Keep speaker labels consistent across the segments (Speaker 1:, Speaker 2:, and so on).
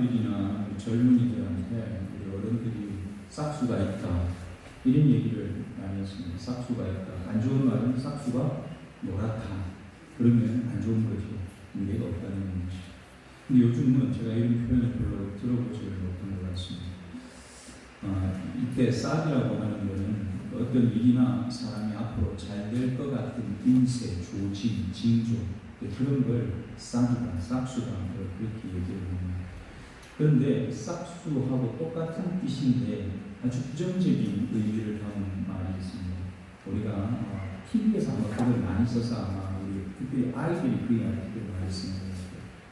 Speaker 1: 아이들이나 젊은이들한테 우리 어른들이 싹수가 있다 이런 얘기를 많이 했습니다. 싹수가 있다. 안 좋은 말은 싹수가 노랗다. 그러면 안 좋은 거죠. 문제가 없다는 거죠. 근데 요즘은 제가 이런 표현을 별로 들어보지 못한 것 같습니다. 이때 싹이라고 하는 것은 어떤 일이나 사람이 앞으로 잘 될 것 같은 인세, 조짐, 징조 그런 걸 싹이다, 싹수다 그렇게 얘기를 합니다. 그런데 싹수하고 똑같은 뜻인데 아주 부정적인 의미를 담은 말이 있습니다. 우리가 TV에서 아마 그걸 많이 써서 아마 우리 특별히 아이들이 그 이야기를 많이 쓰는 거예요.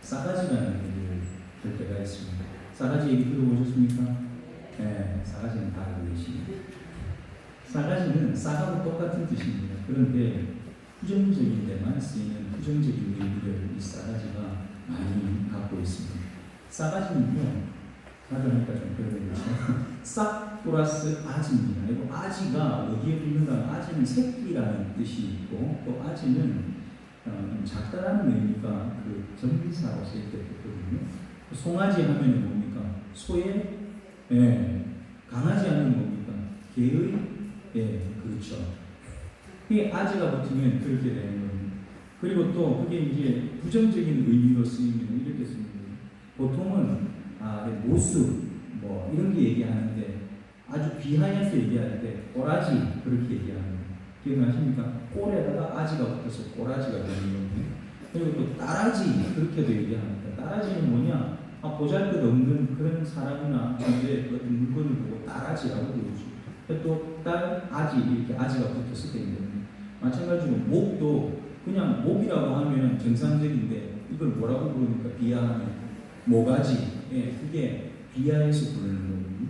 Speaker 1: 싸가지라는 얘기를 할 때가 있습니다. 싸가지 얘기 들어보셨습니까? 네, 싸가지는 다 알고 계십니다. 싸가지는 싸가고 똑같은 뜻입니다. 그런데 부정적인 데만 쓰이는 부정적인 의미를 이 싸가지가 많이 갖고 있습니다. 싸가지는요, 말하니까 좀 그런 거죠. 싹 플러스 아지입니다. 그리고 아지가 어디에 있는가? 아지는 새끼라는 뜻이 있고 또 아지는 작다라는 의미가 그 전미사로 쓸 때 있거든요. 송아지 하면 뭡니까? 소의 강하지 않은 뭡니까? 개의 그렇죠. 그게 아지가 붙으면 그렇게 되는 겁니다. 그리고 또 그게 이제 부정적인 의미로 쓰이면 이렇게 씁니다. 보통은 모습 뭐 이런 게 얘기하는데 아주 비하해서 얘기할 때 꼬라지 그렇게 얘기합니다. 기억나십니까? 꼴에다가 아지가 붙어서 꼬라지가 되는 겁니다. 그리고 또 따라지 그렇게도 얘기합니다. 따라지는 뭐냐? 보잘것 없는 그런 사람이나 존재의 어떤 물건을 보고 따라지라고 그러죠. 또 아지 이렇게 아지가 붙었을 때입니다. 마찬가지로 목도 그냥 목이라고 하면 정상적인데 이걸 뭐라고 부르니까 비하하는 모가지 그게 비하해서 부르는 거거든요.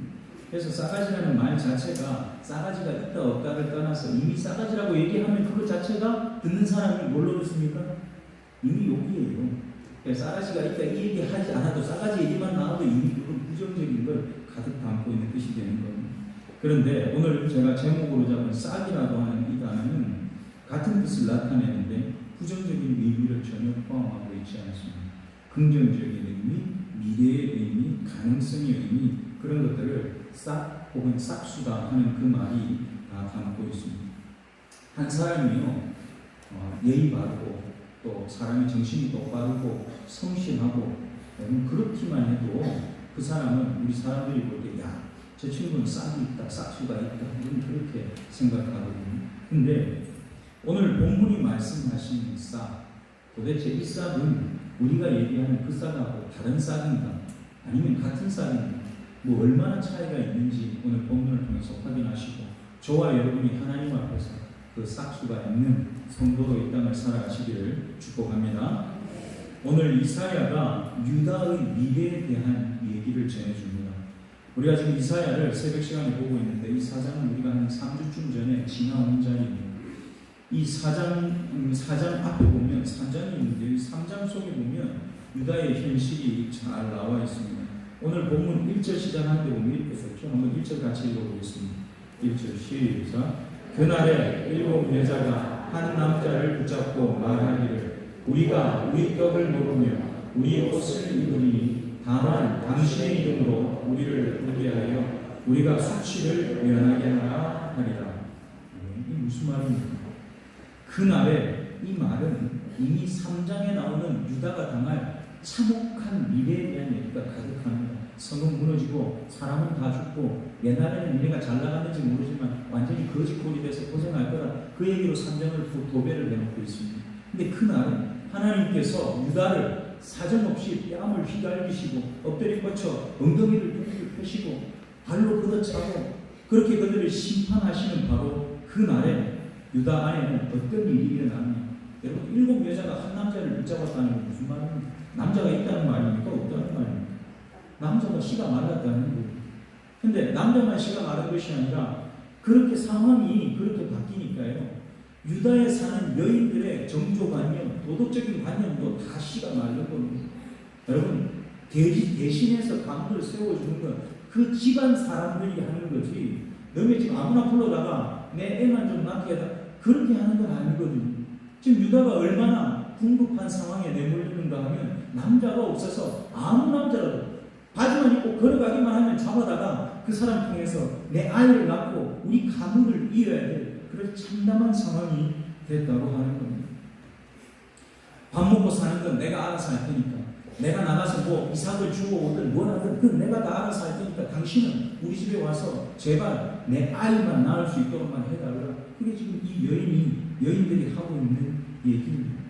Speaker 1: 그래서 싸가지라는 말 자체가 싸가지가 있다 없다를 떠나서 이미 싸가지라고 얘기하면 그거 자체가 듣는 사람이 뭘로 듣습니까? 이미 욕이에요. 싸가지가 있다 이 얘기 하지 않아도 싸가지 얘기만 나와도 이미 그건 부정적인 걸 가득 담고 있는 뜻이 되는 겁니다. 그런데 오늘 제가 제목으로 잡은 싹이라고 하는 이 단어는 같은 뜻을 나타내는데 부정적인 의미를 전혀 포함하고 있지 않습니다. 긍정적인 의미, 미래의 의미, 가능성의 의미 그런 것들을 싹 혹은 싹수다 하는 그 말이 다 담고 있습니다. 한 사람이요 예의 바르고 또 사람의 정신이 똑바르고 성실하고 그렇기만 해도 그 사람은 우리 사람들이 볼 때 야, 저 친구는 싹이 있다, 싹수가 있다 이런 그렇게 생각하거든요. 근데 오늘 본문이 말씀하신 싹 도대체 이 싹은 우리가 얘기하는 그 싹하고 다른 싹인가 아니면 같은 싹인가 뭐 얼마나 차이가 있는지 오늘 본문을 통해서 확인하시고 저와 여러분이 하나님 앞에서 그 싹수가 있는 성도로 이 땅을 살아가시기를 축복합니다. 오늘 이사야가 유다의 미래에 대한 얘기를 전해줍니다. 우리가 지금 이사야를 새벽 시간에 보고 있는데 이 사장은 우리가 한 3주쯤 전에 지나온 자리입니다. 이 4장 앞에 보면 3장이 있는데 이 3장 속에 보면 유다의 현실이 잘 나와 있습니다. 오늘 본문 1절 시작하는 데 보면 이렇게 썼죠. 한번 1절 같이 읽어보겠습니다. 1절 시작. 그날에 7 여자가 한 남자를 붙잡고 말하기를 우리가 우리 떡을 먹으며 우리 옷을 입으니 다만 당신의 이름으로 우리를 부르게 하여 우리가 수치를 면하게 하라 하리라. 이게 무슨 말입니까? 그날에 이 말은 이미 3장에 나오는 유다가 당할 참혹한 미래에 대한 얘기가 가득합니다. 성은 무너지고 사람은 다 죽고 옛날에는 미래가 잘 나갔는지 모르지만 완전히 거짓골이 돼서 고생할 거라 그 얘기로 3장을 도배를 해놓고 있습니다. 근데 그날 하나님께서 유다를 사정없이 뺨을 휘갈기시고 엎드려 뻗쳐 엉덩이를 둥글 펴시고 발로 걷어차고 그렇게 그들을 심판하시는 바로 그날에 유다 안에는 어떤 일이 일어나느냐. 여러분 7 여자가 한 남자를 붙잡았다는 게 무슨 말입니까? 남자가 있다는 말입니까? 없다는 말입니까? 남자가 씨가 말랐다는 거예요. 근데 남자만 씨가 마른 것이 아니라 그렇게 상황이 그렇게 바뀌니까요. 유다에 사는 여인들의 정조관념, 도덕적인 관념도 다 씨가 마른 겁니다. 여러분 대신해서 강도를 세워주는 건 그 집안 사람들이 하는 거지 너네 지금 아무나 불러다가 내 애만 좀 낳게 해다 그렇게 하는 건 아니거든요. 지금 유다가 얼마나 궁극한 상황에 내몰리는가 하면 남자가 없어서 아무 남자라도 잘만 입고 걸어가기만 하면 잡아다가 그 사람 통해서 내 아이를 낳고 우리 가문을 이어야 될 그런 참담한 상황이 됐다고 하는 겁니다. 밥 먹고 사는 건 내가 알아서 할 테니까, 내가 나가서 뭐 이삭을 주고 오든 뭘 하든 그건 내가 다 알아서 할 테니까 당신은 우리 집에 와서 제발 내 아이만 낳을 수 있도록만 해달라. 그게 지금 이 여인들이 하고 있는 얘기입니다.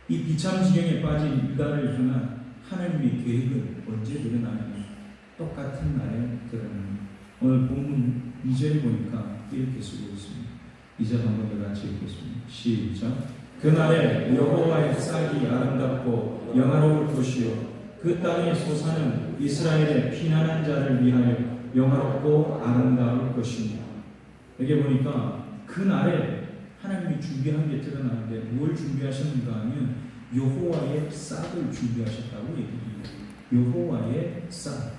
Speaker 1: 이 비참지경에 빠진 유다를 향한 하나님의 계획은 언제 드러나느냐? 똑같은 날에 드러납니다. 오늘 본문 2절에 보니까 이렇게 쓰고 있습니다. 2절 한번 더 같이 읽겠습니다. 시작. 그날에 여호와의 싹이 아름답고 영화로울 것이요 그 땅의 소산은 이스라엘의 피난한 자를 위하여 영화롭고 아름다울 것입니다. 여기 보니까 그날에 하나님이 준비한 게 드러나는데 뭘 준비하셨는가 하면 여호와의 싹을 준비하셨다고 얘기합니다. 여호와의 싹.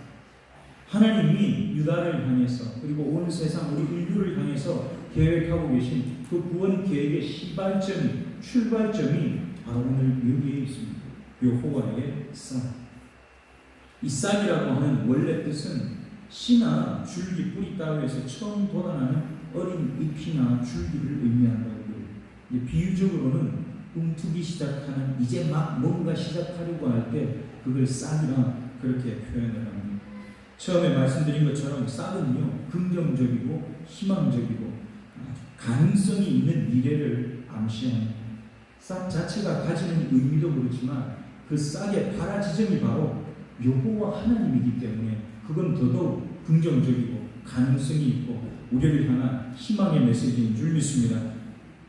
Speaker 1: 하나님이 유다를 향해서 그리고 온 세상 우리 인류를 향해서 계획하고 계신 그 구원 계획의 시발점, 출발점이 바로 오늘 여기에 있습니다. 여호와의 싹. 이 싹이라고 하는 원래 뜻은 씨나 줄기, 뿌리 따위에서 처음 돋아나는 어린 잎이나 줄기를 의미한다고 해요. 비유적으로는 움트기 시작하는 이제 막 뭔가 시작하려고 할 때 그걸 싹이라 그렇게 표현을 합니다. 처음에 말씀드린 것처럼 싹은요 긍정적이고 희망적이고 가능성이 있는 미래를 암시합니다. 싹 자체가 가지는 의미도 그렇지만 그 싹의 발화 지점이 바로 여호와 하나님이기 때문에 그건 더더욱 긍정적이고 가능성이 있고 우리를 향한 희망의 메시지인 줄 믿습니다.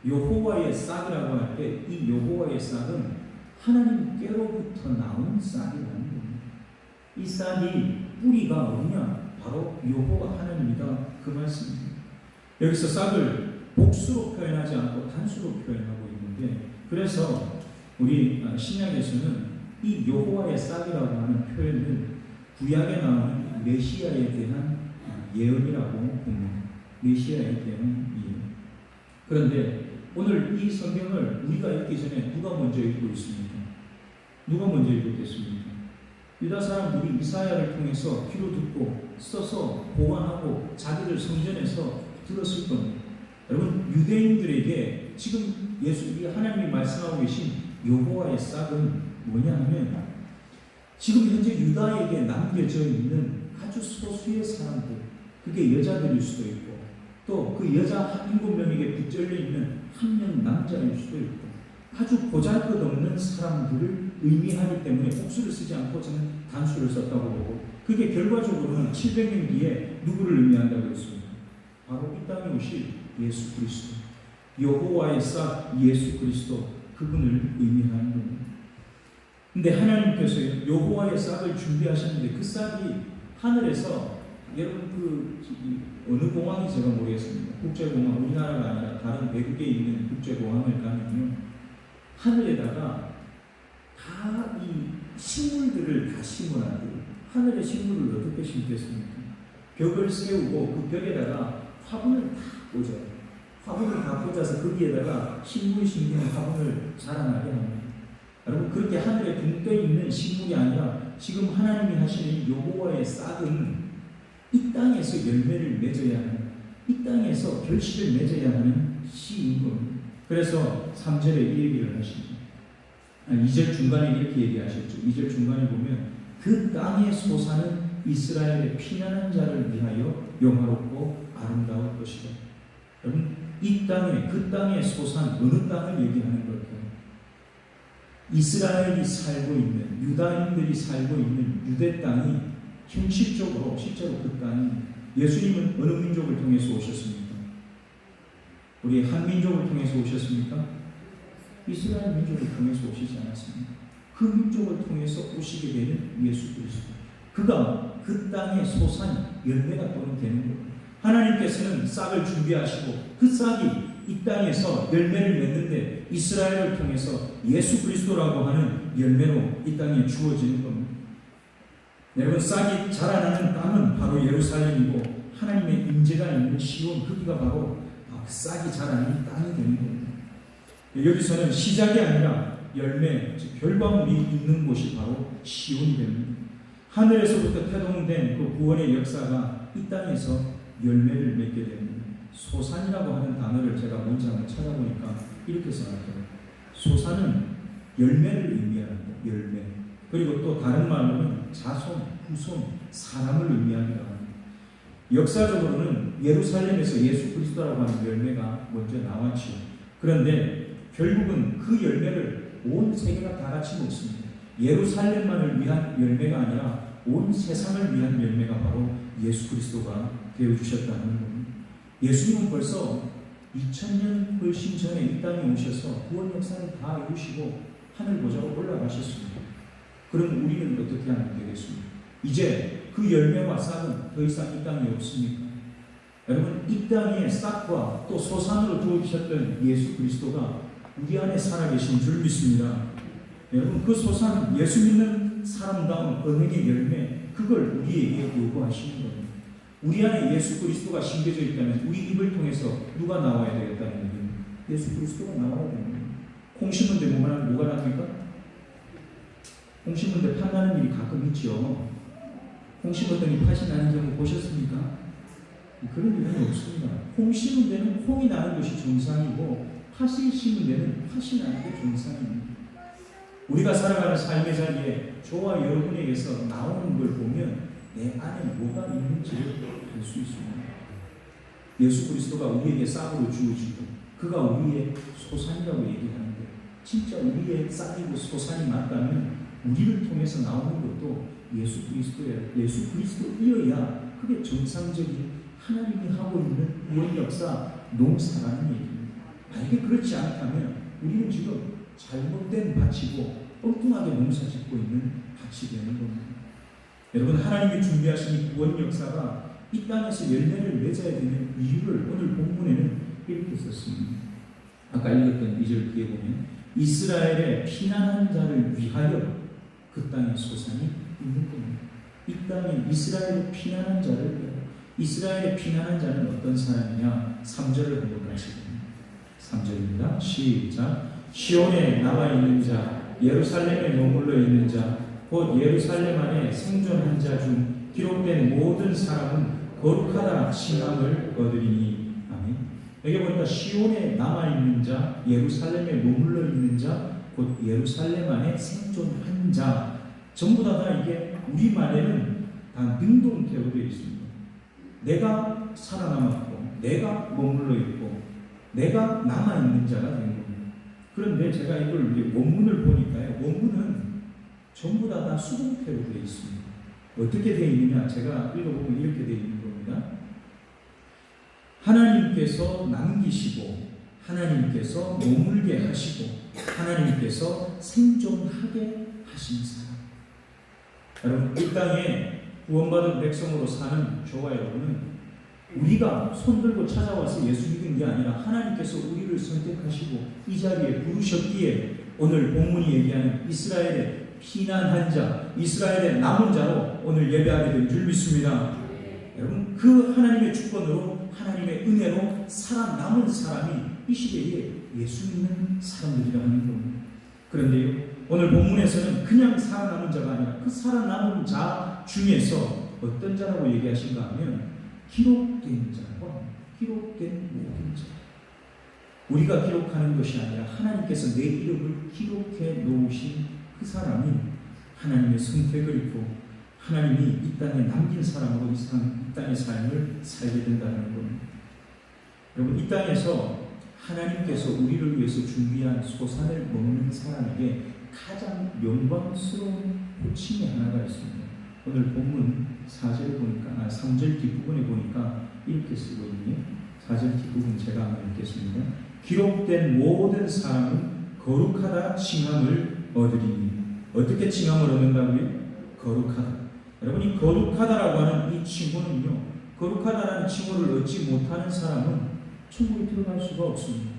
Speaker 1: 여호와의 싹이라고 할 때 이 여호와의 싹은 하나님께로부터 나온 싹이라는 겁니다. 이 싹이 뿌리가 어디냐? 바로 여호와 하나님이다. 그 말씀입니다. 여기서 싹을 복수로 표현하지 않고 단수로 표현하고 있는데 그래서 우리 신약에서는 이 여호와의 싹이라고 하는 표현을 구약에 나오는 메시아에 대한 예언이라고 봅니다. 메시아에 대한 예언. 그런데 오늘 이 성경을 우리가 읽기 전에 누가 먼저 읽고 있습니까? 누가 먼저 읽었겠습니까? 유다 사람들이 이사야를 통해서 귀로 듣고 써서 보관하고 자기들 성전에서 들었을 겁니다. 여러분 유대인들에게 지금 예수님이 하나님이 말씀하고 계신 여호와의 싹은 뭐냐 하면 지금 현재 유다에게 남겨져 있는 아주 소수의 사람들, 그게 여자들일 수도 있고 또 그 여자 7명에게 붙들려 있는 한 명 남자일 수도 있고 아주 보잘것없는 사람들을 의미하기 때문에 복수를 쓰지 않고 저는 단수를 썼다고 보고 그게 결과적으로는 700년 뒤에 누구를 의미한다고 했습니까? 바로 이 땅에 오실 예수 그리스도, 여호와의 싹 예수 그리스도, 그분을 의미하는 겁니다. 근데 하나님께서 여호와의 싹을 준비하셨는데 그 싹이 하늘에서 여러분 어느 공항이 제가 모르겠습니다. 국제공항, 우리나라가 아니라 다른 외국에 있는 국제공항을 가면요 하늘에다가 다 이 식물들을 다 심어놨대요. 하늘의 식물을 어떻게 심겠습니까? 벽을 세우고 그 벽에다가 화분을 다 꽂아요. 화분을 다 꽂아서 거기에다가 식물이 심는 화분을 자라나게 합니다. 여러분 그렇게 하늘에 붕 떠 있는 식물이 아니라 지금 하나님이 하시는 여호와의 싹은 이 땅에서 열매를 맺어야 하는, 이 땅에서 결실을 맺어야 하는 씨인 겁니다. 그래서 3절에 이 얘기를 하시죠. 2절 중간에 이렇게 얘기하셨죠. 2절 중간에 보면 그 땅의 소산은 이스라엘의 피난한 자를 위하여 영화롭고 아름다울 것이다. 여러분 이 땅에 그 땅의 소산 어느 땅을 얘기하는 걸까요? 이스라엘이 살고 있는 유다인들이 살고 있는 유대 땅이 현실적으로 실제로 그 땅이 예수님은 어느 민족을 통해서 오셨습니까? 우리 한 민족을 통해서 오셨습니까? 이스라엘 민족을 통해서 오시지 않았습니다. 그 민족을 통해서 오시게 되는 예수 그리스도. 그가 그 땅의 소산이 열매가 또는 되는 거예요. 하나님께서는 싹을 준비하시고 그 싹이 이 땅에서 열매를 맺는데 이스라엘을 통해서 예수 그리스도라고 하는 열매로 이 땅에 주어지는 겁니다. 여러분 싹이 자라나는 땅은 바로 예루살렘이고 하나님의 임재가 있는 시온, 거기가 바로 그 싹이 자라는 땅이 되는 겁니다. 여기서는 시작이 아니라 열매, 즉 결과물이 있는 곳이 바로 시온이 됩니다. 하늘에서부터 태동된 그 구원의 역사가 이 땅에서 열매를 맺게 됩니다. 소산이라고 하는 단어를 제가 문장을 찾아보니까 이렇게 써놨더라고요. 소산은 열매를 의미합니다. 열매. 그리고 또 다른 말로는 자손, 후손, 사람을 의미합니다. 역사적으로는 예루살렘에서 예수 그리스도라고 하는 열매가 먼저 나왔죠. 그런데 결국은 그 열매를 온 세계가 다 같이 먹습니다. 예루살렘만을 위한 열매가 아니라 온 세상을 위한 열매가 바로 예수 그리스도가 되어주셨다는 겁니다. 예수님은 벌써 2000년 훨씬 전에 이 땅에 오셔서 구원 역사를 다 이루시고 하늘 보좌로 올라가셨습니다. 그럼 우리는 어떻게 하면 되겠습니까? 이제 그 열매와 싹은 더 이상 이 땅에 없습니까? 여러분, 이 땅의 싹과 또 소산으로 주어주셨던 예수 그리스도가 우리 안에 살아계신 줄 믿습니다. 여러분, 그 소산, 예수 믿는 사람다운 언행의 열매, 그걸 우리에게 요구하시는 겁니다. 우리 안에 예수 그리스도가 심겨져 있다면 우리 입을 통해서 누가 나와야 되겠다는 얘기입니다. 예수 그리스도가 나와야 됩니다. 콩 심은 데 뭐가 납니까? 콩 심은 데 팥나는 일이 가끔 있죠. 콩 심었더니 팥이 나는 경우 보셨습니까? 그런 일은 없습니다. 콩 심은 데는 콩이 나는 것이 정상이고 팥이 심은 데는 팥이 나는 게 정상입니다. 우리가 살아가는 삶의 자리에 저와 여러분에게서 나오는 걸 보면 내 안에 뭐가 있는지를 알 수 있습니다. 예수 그리스도가 우리에게 싹으로 주어지고 그가 우리의 소산이라고 얘기하는데 진짜 우리의 싹이고 소산이 맞다면 우리를 통해서 나오는 것도 예수 그리스도예요. 예수 그리스도이어야 그게 정상적인 하나님이 하고 있는 구원 역사 농사라는 얘기입니다. 만약에 그렇지 않다면 우리는 지금 잘못된 밭이고 엉뚱하게 농사 짓고 있는 밭이 되는 겁니다. 여러분, 하나님이 준비하신 이 구원 역사가 이 땅에서 열매를 맺어야 되는 이유를 오늘 본문에는 이렇게 썼습니다. 아까 읽었던 2절 뒤에 보면 이스라엘의 피난한 자를 위하여 그 땅에 소산이 있는 겁니다. 이 땅에 이스라엘의 피난한 자를 위하여. 이스라엘의 피난한 자는 어떤 사람이냐? 3절을 한번 같이 봅니다. 3절입니다. 시작. 시온에 남아 있는 자, 예루살렘에 머물러 있는 자, 곧 예루살렘 안에 생존한 자 중 기록된 모든 사람은 거룩하다 칭함을 얻으리니. 아멘. 여기 보니까 시온에 남아 있는 자, 예루살렘에 머물러 있는 자, 곧 예루살렘 안에 생존한 자, 전부 다 이게 우리말에는 다 능동태로 되어 있습니다. 내가 살아남았고, 내가 머물러 있고, 내가 남아 있는 자가 된 겁니다. 그런데 제가 이걸 원문을 보니까요, 원문은 전부 다 수동태로 되어 있습니다. 어떻게 되어 있느냐? 제가 읽어보면 이렇게 되어 있는 겁니다. 하나님께서 남기시고, 하나님께서 머물게 하시고, 하나님께서 생존하게 하신 사람. 여러분, 이 땅에 구원받은 백성으로 사는 저와 여러분은 우리가 손들고 찾아와서 예수 믿은 게 아니라 하나님께서 우리를 선택하시고 이 자리에 부르셨기에 오늘 본문이 얘기하는 이스라엘의 피난한 자, 이스라엘의 남은 자로 오늘 예배하게 된 줄 믿습니다. 여러분, 그 하나님의 주권으로 하나님의 은혜로 살아남은 사람이 이 시대에 예수 믿는 사람들이라는 겁니다. 그런데요, 오늘 본문에서는 그냥 살아남은 자가 아니라 그 살아남은 자 중에서 어떤 자라고 얘기하신가 하면 기록된 자와 기록된 모든 자. 우리가 기록하는 것이 아니라 하나님께서 내 이름을 기록해 놓으신 그 사람이 하나님의 선택을 입고 하나님이 이 땅에 남긴 사람으로 이 땅의 삶을 살게 된다는 겁니다. 여러분, 이 땅에서 하나님께서 우리를 위해서 준비한 소산을 먹는 사람에게 가장 영광스러운 호칭이 하나가 있습니다. 오늘 본문 4절 보니까 3절 뒷부분에 보니까 이렇게 쓰고 있네요. 4절 뒷부분 제가 한번 읽겠습니다. 기록된 모든 사람은 거룩하다 칭함을 얻으리니. 어떻게 칭함을 얻는다고요? 거룩하다. 여러분, 이 거룩하다라고 하는 이 칭호는요, 거룩하다라는 칭호를 얻지 못하는 사람은 천국에 들어갈 수가 없습니다.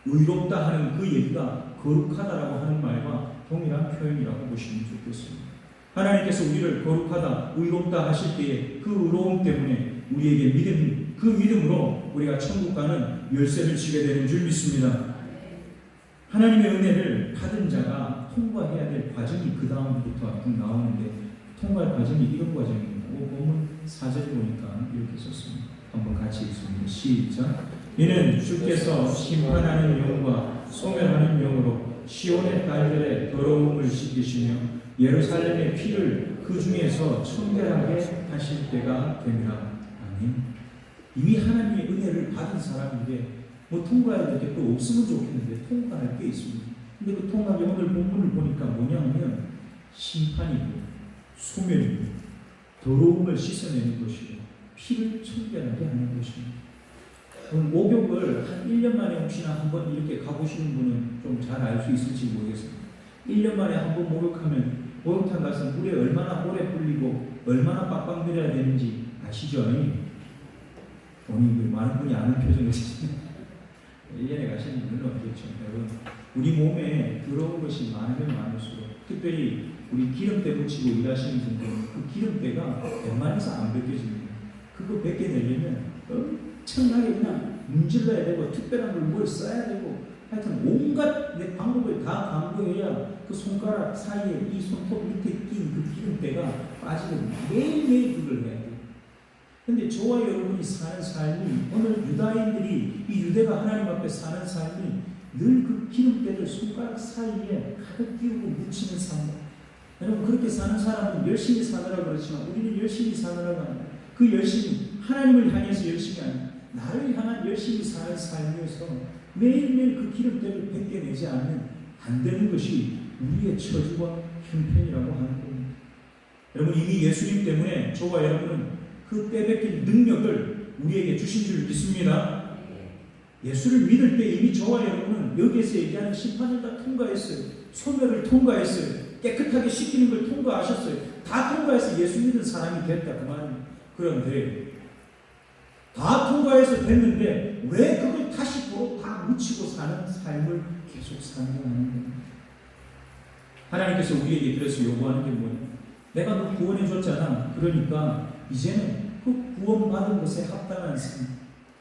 Speaker 1: 의롭다 하는 그 얘기가 거룩하다라고 하는 말과 동일한 표현이라고 보시면 좋겠습니다. 하나님께서 우리를 거룩하다, 의롭다 하실 때에 그 의로움 때문에 우리에게 믿음, 그 믿음으로 우리가 천국 가는 열쇠를 지게 되는 줄 믿습니다. 하나님의 은혜를 받은 자가 통과해야 될 과정이 그 다음부터 나오는데 통과할 과정이 이런 과정입니다. 본문 4절에 보니까 이렇게 썼습니다. 한번 같이 읽습니다. 시작. 이는 주께서 심판하는 영과 소멸하는 영으로 시온의 딸들의 더러움을 씻기시며 예루살렘의 피를 그 중에서 청결하게 하실 때가 되리라. 아멘. 이미 하나님의 은혜를 받은 사람인데 뭐 통과해야 될 게 또 없으면 좋겠는데 통과할 게 있습니다. 근데 그 통과의 오늘 본문을 보니까 뭐냐면 심판이고 소멸이고 더러움을 씻어내는 것이고 피를 청결하게 하는 것입니다. 목욕을 한 1년 만에 혹시나 한번 이렇게 가보시는 분은 좀 잘 알 수 있을지 모르겠습니다. 1년 만에 한번 목욕하면 목욕탕 가서 물에 얼마나 오래 불리고 얼마나 빡빡 밀어야 되는지 아시죠? 오늘 많은 분이 아는 표정이시죠? 1년에 가시는 분은 없겠죠. 여러분, 우리 몸에 더러운 것이 많으면 많을수록 특별히 우리 기름때 묻히고 일하시는 분들은 그 기름때가 웬만해서 안 벗겨집니다. 그거 벗겨내려면 엄청나게 그냥 문질러야 되고 특별한 걸 뭘 써야 되고 하여튼 온갖 내 방법을 다 강구해야 그 손가락 사이에 이 손톱 밑에 낀 그 기름때가 빠지거든요. 매일매일 그걸 해야 돼요. 근데 저와 여러분이 사는 삶이 오늘 유다인들이 이 유대가 하나님 앞에 사는 삶이 늘 그 기름때를 손가락 사이에 가득 끼우고 묻히는 삶. 여러분 그렇게 사는 사람은 열심히 사느라 그렇지만 우리는 열심히 사느라가 아니라 그 열심히 하나님을 향해서 열심히 아니라 나를 향한 열심히 사는 삶에서 매일매일 그 기름때를 벗겨내지 않으면 안 되는 것이 우리의 처지와 형편이라고 하는 겁니다. 여러분 이미 예수님 때문에 저와 여러분은 그 빼앗긴 능력을 우리에게 주신 줄 믿습니다. 예수를 믿을 때 이미 저와 여러분은 여기에서 얘기하는 심판을 다 통과했어요. 소멸을 통과했어요. 깨끗하게 씻기는 걸 통과하셨어요. 다 통과해서 예수 믿은 사람이 됐다 그 말입니다. 그런데 다 통과해서 됐는데 왜 그걸 다시 또 다 묻히고 사는 삶을 계속 산다는 겁니다. 하나님께서 우리에게 그래서 요구하는 게 뭐냐? 내가 너 구원해 줬잖아. 그러니까 이제는 그 구원받은 것에 합당한 삶,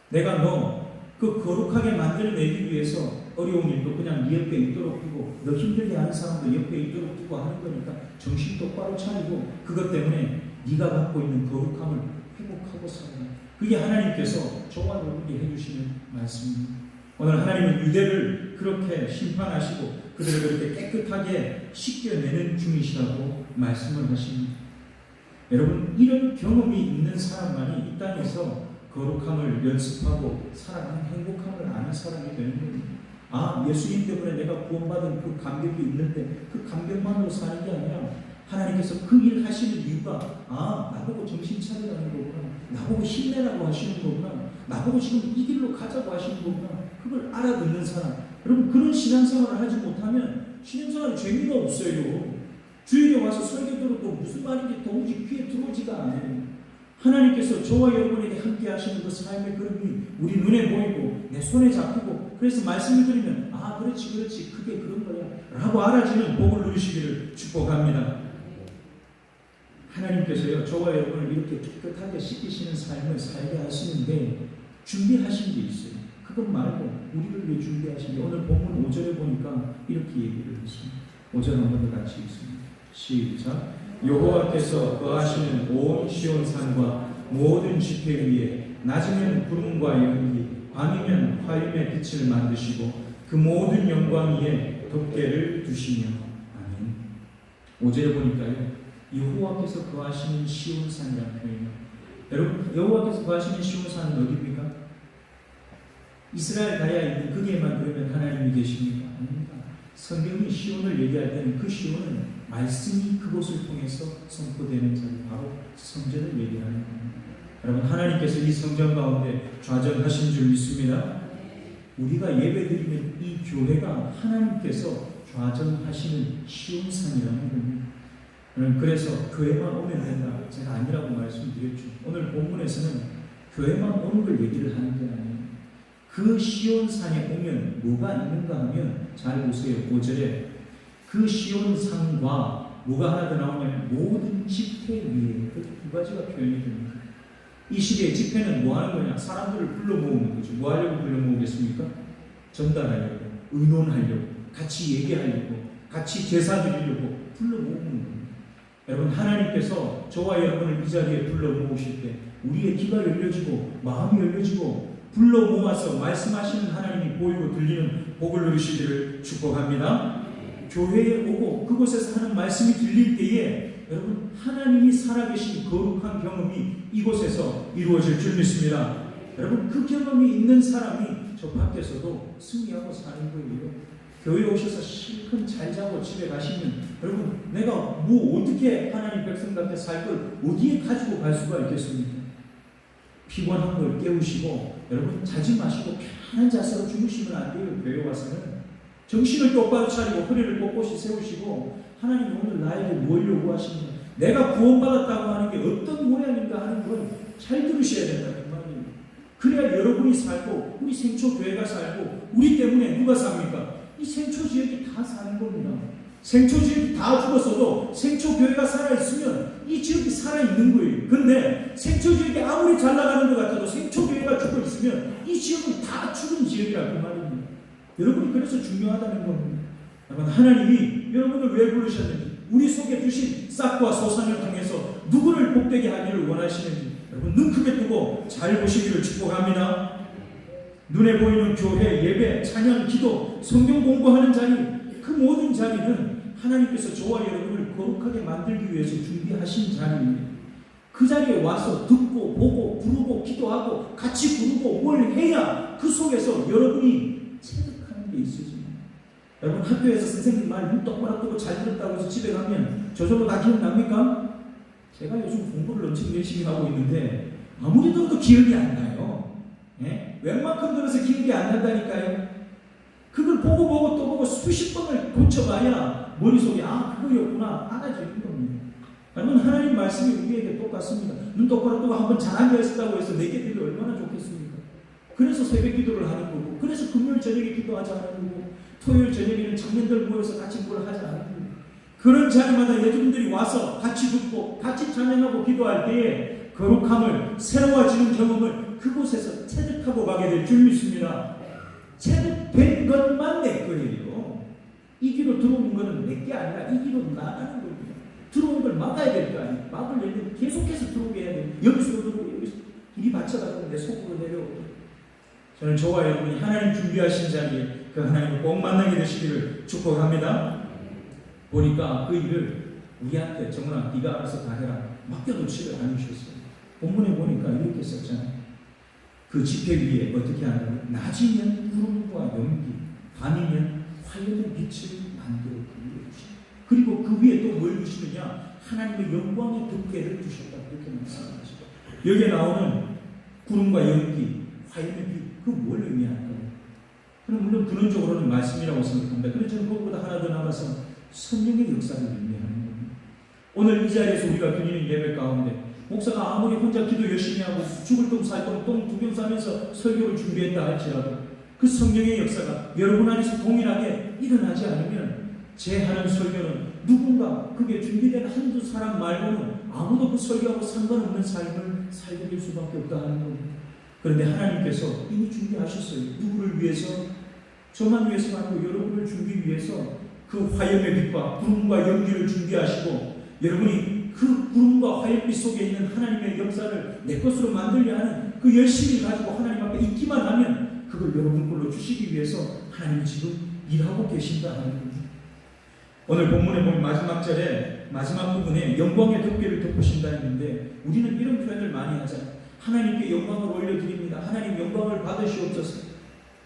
Speaker 1: 내가 너 그 거룩하게 만들어내기 위해서 어려운 일도 그냥 네 옆에 있도록 두고 너 힘들게 하는 사람도 옆에 있도록 두고 하는 거니까 정신 똑바로 차리고 그것 때문에 네가 갖고 있는 거룩함을 회복하고 살아라. 그게 하나님께서 저와 여러분에게 해주시는 말씀입니다. 오늘 하나님은 유대를 그렇게 심판하시고 그들을 그렇게 깨끗하게 씻겨내는 중이시라고 말씀을 하십니다. 여러분 이런 경험이 있는 사람만이 이 땅에서 거룩함을 연습하고 살아가는 행복함을 아는 사람이 되는 겁니다. 아 예수님 때문에 내가 구원받은 그 감격이 있는데 그 감격만으로 사는 게 아니라 하나님께서 그 일 하시는 이유가 아 나보고 정신 차리라는 거구나, 나보고 힘내라고 하시는 거구나, 나보고 지금 이 길로 가자고 하시는 거구나, 그걸 알아듣는 사람. 여러분 그런 신앙생활을 하지 못하면 신앙생활에 재미가 없어요. 주일에 와서 설교 들어도 무슨 말인지 도무지 귀에 들어오지가 않아요. 하나님께서 저와 여러분에게 함께 하시는 그 삶의 그림이 우리 눈에 보이고 내 손에 잡히고 그래서 말씀을 드리면 아 그렇지 그게 그런 거야 라고 알아지는 복을 누리시기를 축복합니다. 하나님께서요 저와 여러분을 이렇게 깨끗하게 씻기시는 삶을 살게 하시는데 준비하신 게 있어요. 그것 말고 우리를 위해 준비하신 게 오늘 본문 5절에 보니까 이렇게 얘기를 했습니다. 5절 한번 더 같이 읽습니다. 시작. 여호와께서 거하시는 온 시온산과 모든 지폐 위에 낮이면 구름과 연기 밤이면 화염의 빛을 만드시고 그 모든 영광 위에 덮개를 두시며. 아멘. 5절에 보니까요 여호와께서 거하시는 시온산이라는 표현이에요. 여러분 여호와께서 거하시는 시온산은 어디입니까? 이스라엘 가야에 있는 거기에만 그러면 하나님이 계십니까? 아닙니다. 성경이 시온을 얘기할 때는 그 시온은 말씀이 그곳을 통해서 선포되는 자리 바로 성전을 얘기하는 겁니다. 여러분 하나님께서 이 성전 가운데 좌정하신 줄 믿습니다. 우리가 예배드리는 이 교회가 하나님께서 좌정하시는 시온산이라는 겁니다. 그래서 교회만 오면 된다 제가 아니라고 말씀드렸죠. 오늘 본문에서는 교회만 오는 걸 얘기를 하는 게 아니에요. 그 시온산에 오면 뭐가 있는가 하면 잘 보세요. 5절에 그 시온산과 뭐가 하나 더 나오냐면 모든 집회 위에 그 두 가지가 표현이 됩니다. 이 시대의 집회는 뭐 하는 거냐? 사람들을 불러 모으는 거죠. 뭐 하려고 불러 모으겠습니까? 전달하려고, 의논하려고, 같이 얘기하려고, 같이 제사 드리려고 불러 모으는 겁니다. 여러분, 하나님께서 저와 여러분을 이 자리에 불러 모으실 때 우리의 귀가 열려지고 마음이 열려지고 불러 모아서 말씀하시는 하나님이 보이고 들리는 복을 누리시기를 축복합니다. 교회에 오고 그곳에서 하는 말씀이 들릴 때에 여러분, 하나님이 살아계신 거룩한 경험이 이곳에서 이루어질 줄 믿습니다. 여러분, 그 경험이 있는 사람이 저 밖에서도 승리하고 사는 거예요. 교회 오셔서 실컷 잘 자고 집에 가시면 여러분, 내가 뭐 어떻게 하나님 백성답게 살 걸 어디에 가지고 갈 수가 있겠습니까? 피곤한 걸 깨우시고 여러분, 자지 마시고 편한 자세로 주무시면 안 돼요. 교회 와서는 정신을 똑바로 차리고 허리를 꼿꼿이 세우시고 하나님 오늘 나에게 뭘 요구하시는 거, 내가 구원받았다고 하는 게 어떤 모양인가 하는 걸 잘 들으셔야 된다는 말이에요. 그래야 여러분이 살고 우리 생초교회가 살고 우리 때문에 누가 삽니까? 이 생초지역이 다 사는 겁니다. 생초지역이 다 죽었어도 생초교회가 살아있으면 이 지역이 살아있는 거예요. 그런데 생초지역이 아무리 잘 나가는 것 같아도 생초교회가 죽어있으면 이 지역은 다 죽은 지역이라고 말입니다. 여러분이 그래서 중요하다는 겁니다. 여러분, 하나님이 여러분을 왜 부르셨는지, 우리 속에 주신 싹과 소산을 통해서 누구를 복되게 하기를 원하시는지 여러분, 눈 크게 뜨고 잘 보시기를 축복합니다. 눈에 보이는 교회, 예배, 찬양, 기도, 성경 공부하는 자리, 그 모든 자리는 하나님께서 저와 여러분을 거룩하게 만들기 위해서 준비하신 자리입니다. 그 자리에 와서 듣고 보고 부르고 기도하고 같이 부르고 뭘 해야 그 속에서 여러분이 체득하는 게 있으십니다. 여러분, 학교에서 선생님 말 눈 똑바로 뜨고 잘 들었다고 해서 집에 가면 저절로 다 기억납니까? 제가 요즘 공부를 엄청 열심히 하고 있는데 아무리 들어도 기억이 안 나요. 예? 웬만큼 들어서 기억이 안 난다니까요. 그걸 보고 또 보고 수십 번을 고쳐봐야 머릿속에 그거였구나 알아지는 겁니다. 여러분, 하나님 말씀이 우리에게 똑같습니다. 눈 똑바로 뜨고 한번 잘 앉아있었다고 해서 내게 되기 얼마나 좋겠습니까? 그래서 새벽 기도를 하는 거고, 그래서 금요일 저녁에 기도하지 않는 거고, 토요일 저녁에는 청년들 모여서 같이 뭘 하지 않는 거고, 그런 자리마다 여러분들이 와서 같이 듣고 같이 찬양하고 기도할 때에 거룩함을, 새로워지는 경험을 그곳에서 체득하고 가게 될 줄 믿습니다. 체득된 것만 내 거예요. 이 길로 들어오는 것은 내 게 아니라 이 길로 나가는 겁니다. 들어오는 걸 막아야 될 거 아니에요. 막으려면 계속해서 들어오게 해야 돼요. 여기서 들어오고 여기서 길이 받쳐가지고 내 속으로 내려오고. 저는 저와 여러분이 하나님 준비하신 자리에 그 하나님을 꼭 만나게 되시기를 축복합니다. 보니까 그 일을 우리한테 정말 네가 알아서 다 해라 맡겨놓지를 않으셨어요. 본문에 보니까 이렇게 썼잖아요. 그 지폐 위에 어떻게 하냐면 낮이면 구름과 연기, 밤이면 화염의 빛을 만들어 주시고, 그리고 그 위에 또 뭘 주시느냐, 하나님의 영광의 덮개를 주셨다, 이렇게 말씀하시죠. 여기에 나오는 구름과 연기, 화염의 빛, 그 뭘 의미할까요? 그럼 물론 근원적으로는 말씀이라고 생각합니다. 그런데 저는 그것보다 하나 더 남아서 성령의 역사를 의미하는 겁니다. 오늘 이 자리에서 우리가 드리는 예배 가운데 목사가 아무리 혼자 기도 열심히 하고 죽을 똥 살 똥 두 병 싸면서 설교를 준비했다 할지라도 그 성령의 역사가 여러분 안에서 동일하게 일어나지 않으면 제 하는 설교는 누군가 그게 준비된 한두 사람 말고는 아무도 그 설교하고 상관없는 삶을 살게 될 수밖에 없다 하는 겁니다. 그런데 하나님께서 이미 준비하셨어요. 누구를 위해서? 저만 위해서 아니고 여러분을 준비 위해서 그 화염의 빛과 구름과 연기를 준비하시고, 여러분이 그 구름과 화염빛 속에 있는 하나님의 역사를 내 것으로 만들려 하는 그 열심을 가지고 하나님 앞에 있기만 하면 그걸 여러분 걸로 주시기 위해서 하나님이 지금 일하고 계신다 하는 겁니다. 오늘 본문에 보면 마지막 절에 마지막 부분에 영광의 덮개를 덮으신다 했는데 우리는 이런 표현을 많이 하잖아요. 하나님께 영광을 올려드립니다. 하나님 영광을 받으시옵소서.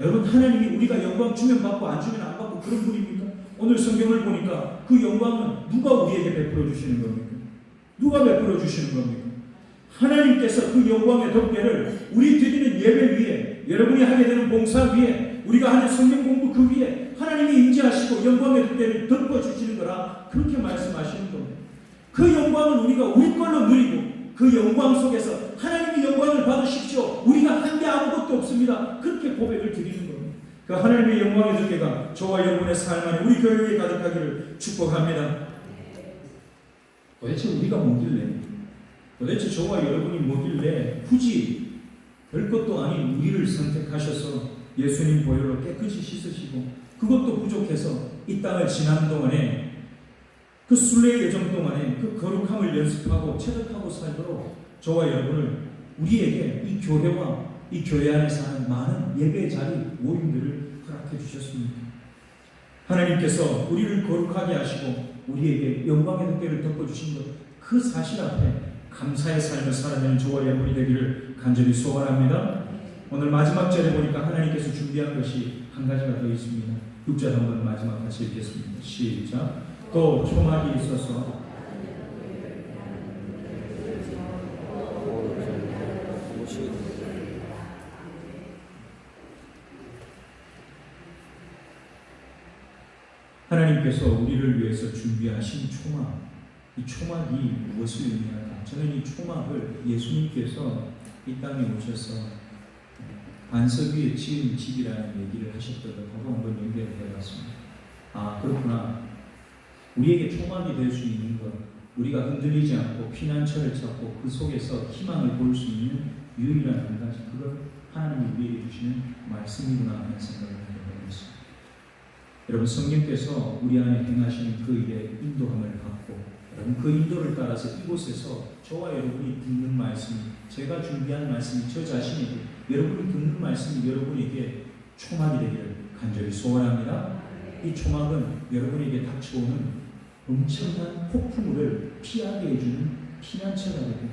Speaker 1: 여러분, 하나님이 우리가 영광 주면 받고 안 주면 안 받고 그런 분입니까? 오늘 성경을 보니까 그 영광은 누가 우리에게 베풀어 주시는 겁니까? 누가 베풀어 주시는 겁니까? 하나님께서 그 영광의 덮개를 우리 드리는 예배 위에, 여러분이 하게 되는 봉사 위에, 우리가 하는 성경 공부 그 위에 하나님이 임재하시고 영광의 덮개를 덮어주시는 거라 그렇게 말씀하시는 겁니다. 그 영광은 우리가 우리 걸로 누리고 그 영광 속에서 하나님의 영광을 받으십시오. 우리가 한 게 아무것도 없습니다. 그렇게 고백을 드리는 겁니다. 그 하나님의 영광의 덮개가 저와 여러분의 삶 안에 우리 교회에 가득하기를 축복합니다. 도대체 우리가 뭐길래, 도대체 저와 여러분이 뭐길래 굳이 별것도 아닌 우리를 선택하셔서 예수님 보혈로 깨끗이 씻으시고, 그것도 부족해서 이 땅을 지나는 동안에 그 순례의 여정 동안에 그 거룩함을 연습하고 체득하고 살도록 저와 여러분을 우리에게 이 교회와 이 교회 안에서 하는 많은 예배 자리 모임들을 허락해 주셨습니다. 하나님께서 우리를 거룩하게 하시고 우리에게 영광의 덕배를 덮어주신 것, 그 사실 앞에 감사의 삶을 살아내는 저와 여러분이 되기를 간절히 소원합니다. 오늘 마지막 절에 보니까 하나님께서 준비한 것이 한 가지가 더 있습니다. 6절 한번 마지막 같이 읽겠습니다. 시작. 또 초막이 있어서 하나님께서 우리를 위해서 준비하신 초막, 이 초막이 무엇을 의미할까? 저는 이 초막을 예수님께서 이 땅에 오셔서 반석 위에 지은 집이라는 얘기를 하셨더라고 한번 연결을 해봤습니다. 아, 그렇구나. 우리에게 초막이 될 수 있는 것, 우리가 흔들리지 않고 피난처를 찾고 그 속에서 희망을 볼 수 있는 유일한 한 가지, 그걸 하나님이 우리에게 주시는 말씀이구나 하는 생각을 하게 되었습니다. 여러분, 성령께서 우리 안에 행하시는 그 일에 인도함을 받고, 여러분 그 인도를 따라서 이곳에서 저와 여러분이 듣는 말씀이, 제가 준비한 말씀이 저 자신에게, 여러분이 듣는 말씀이 여러분에게 초막이 되기를 간절히 소원합니다. 이 초막은 여러분에게 닥쳐오는 엄청난 폭풍우를 피하게 해주는 피난처가 되고,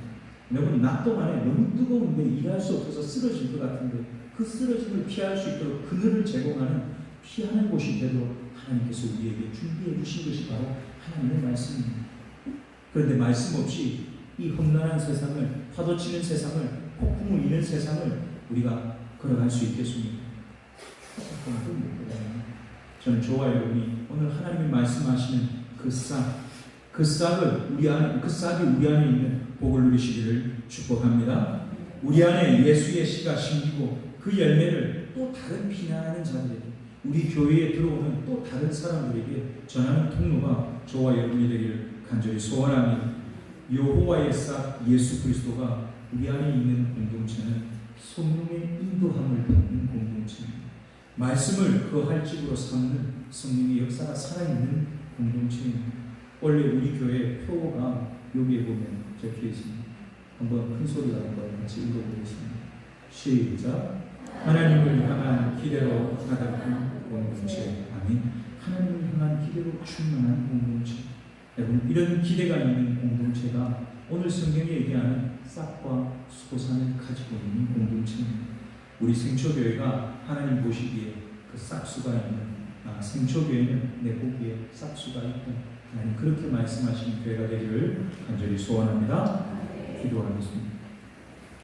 Speaker 1: 여러분 낮 동안에 너무 뜨거운데 일할 수 없어서 쓰러질 것 같은데 그 쓰러짐을 피할 수 있도록 그늘을 제공하는 피하는 곳이 되도록 하나님께서 우리에게 준비해 주신 것이 바로 하나님의 말씀입니다. 그런데 말씀 없이 이 험난한 세상을, 파도치는 세상을, 폭풍을 이는 세상을 우리가 걸어갈 수 있겠습니까? 저는 저와 여러분이 오늘 하나님이 말씀하시는 그 싹을 우리 안에, 그 싹이 우리 안에 있는 복을 누리시기를 축복합니다. 우리 안에 예수의 씨가 심기고 그 열매를 또 다른 피난하는 자들에게, 우리 교회에 들어오는 또 다른 사람들에게 전하는 통로가 저와 여러분이 되기를 간절히 소원합니다. 여호와의 싹 예수 그리스도가 우리 안에 있는 공동체는 성령의 인도함을 받는 공동체입니다. 말씀을 그 활집으로 삼는 성령의 역사가 살아있는 공동체입니다. 원래 우리 교회 표가 여기에 보면 적혀 있습니다. 한번 큰 소리로 한번 같이 읽어보겠습니다. 시작. 하나님을 향한 기대로 가득한 공동체. 아멘. 하나님을 향한 기대로 충만한 공동체. 여러분, 이런 기대가 있는 공동체가 오늘 성경이 얘기하는 싹과 소산을 가지고 있는 공동체입니다. 우리 생초교회가 하나님 보시기에 그 싹수가 있는, 생초교회는 내 보기에 싹수가 있고 하나님 그렇게 말씀하시는 교회가 되기를 간절히 소원합니다. 기도하겠습니다.